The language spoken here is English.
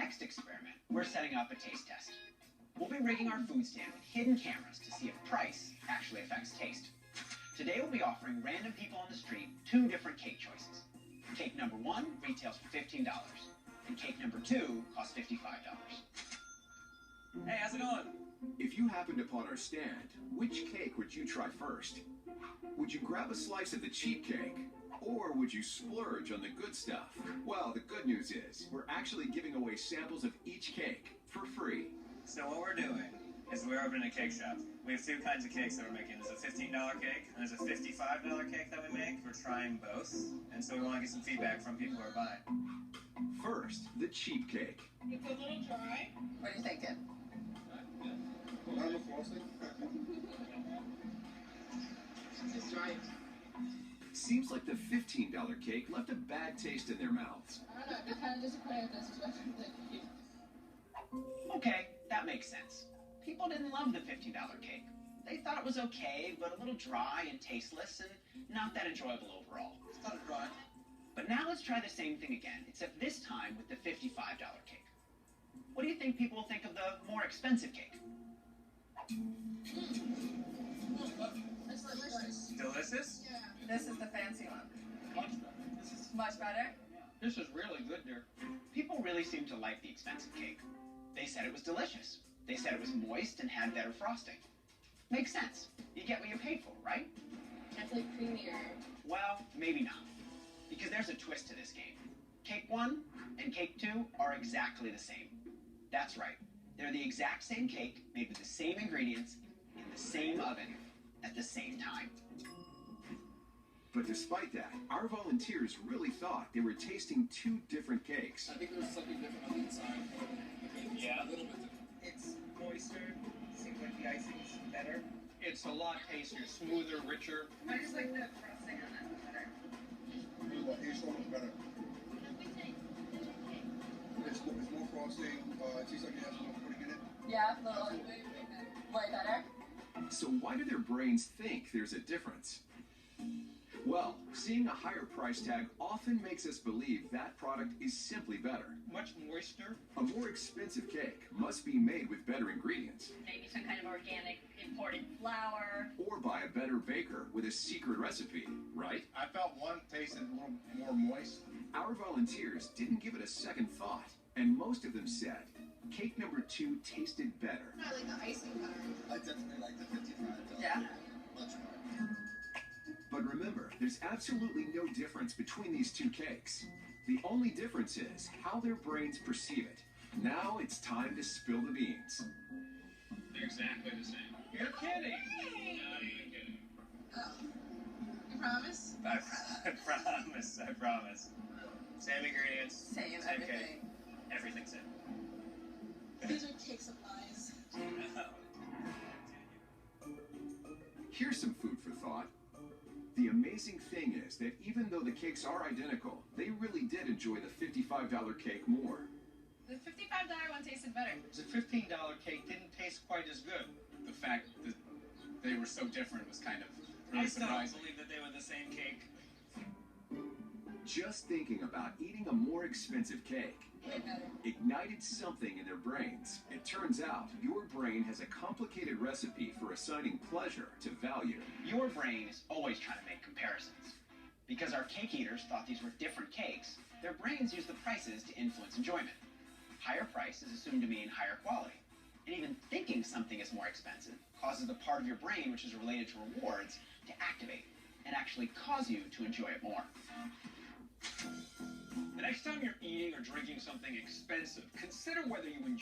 next experiment, we're setting up a taste test. We'll be rigging our food stand with hidden cameras to see if price actually affects taste. Today we'll be offering random people on the street 2 different cake choices. Cake number 1 retails for $15, and cake number 2 costs $55. Hey, how's it going? If you happened upon our stand, which cake would you try first? Would you grab a slice of the cheap cake? Or would you splurge on the good stuff? Well, the good news is, we're actually giving away samples of each cake for free. So what we're doing is we're opening a cake shop. We have 2 kinds of cakes that we're making. There's a $15 cake, and there's a $55 cake that we make. We're trying both, and so we want to get some feedback from people who are buying. First, the cheap cake. It's a little dry. What are you thinking? It's dry. Seems like the $15 cake left a bad taste in their mouths. I don't know. I've been kind of disappointed with this, especially with the cookie. Okay, that makes sense. People didn't love the $15 cake. They thought it was okay, but a little dry and tasteless and not that enjoyable overall. It's kind of dry. But now let's try the same thing again, except this time with the $55 cake. What do you think people will think of the more expensive cake? It's delicious. Delicious? Yeah. This is the fancy one. Much better. This is much better. This is really good, dear. People really seem to like the expensive cake. They said it was delicious. They said it was moist and had better frosting. Makes sense. You get what you paid for, right? It's like creamier. Well, maybe not. Because there's a twist to this game. Cake 1 and cake 2 are exactly the same. That's right. They're the exact same cake made with the same ingredients in the same oven at the same time. But despite that, our volunteers really thought they were tasting 2 different cakes. I think there's something different on the inside. Yeah. A little bit different. It's moister. Seems like the icing's better. It's a lot tastier, smoother, richer. I just like the frosting on it better. It's so much better. It's more frosting. It tastes like it has more pudding in it. Yeah, a little way better. So why do their brains think there's a difference? Well, seeing a higher price tag often makes us believe that product is simply better. Much moister. A more expensive cake must be made with better ingredients, Maybe some kind of organic imported flour. or by a better baker with a secret recipe, right? I felt one tasted a little more moist. Our volunteers didn't give it a second thought, and most of them said cake number 2 tasted better. I like the icing better. I definitely like the 55. Yeah. Much more. But remember, there's absolutely no difference between these 2 cakes. The only difference is how their brains perceive it. Now it's time to spill the beans. They're exactly the same. You're kidding. Hey! No, you're kidding. Oh. You promise? I promise. Same ingredients. Same Same everything. cake. Everything's in. These are cake supplies. Here's some food for thought. The amazing thing is that even though the cakes are identical, they really did enjoy the $55 cake more. The $55 one tasted better. The $15 cake didn't taste quite as good. The fact that they were so different was kind of I really still don't surprising. believe that they were the same cake. Just thinking about eating a more expensive cake Way better. ignited something in their brains. It turns out your brain has a complicated recipe for assigning pleasure to value. Your brain is always trying to make comparisons. Because our cake eaters thought these were different cakes, their brains use the prices to influence enjoyment. Higher price is assumed to mean higher quality. And even thinking something is more expensive causes the part of your brain which is related to rewards to activate and actually cause you to enjoy it more. The next time you're eating or drinking something expensive, consider whether you enjoy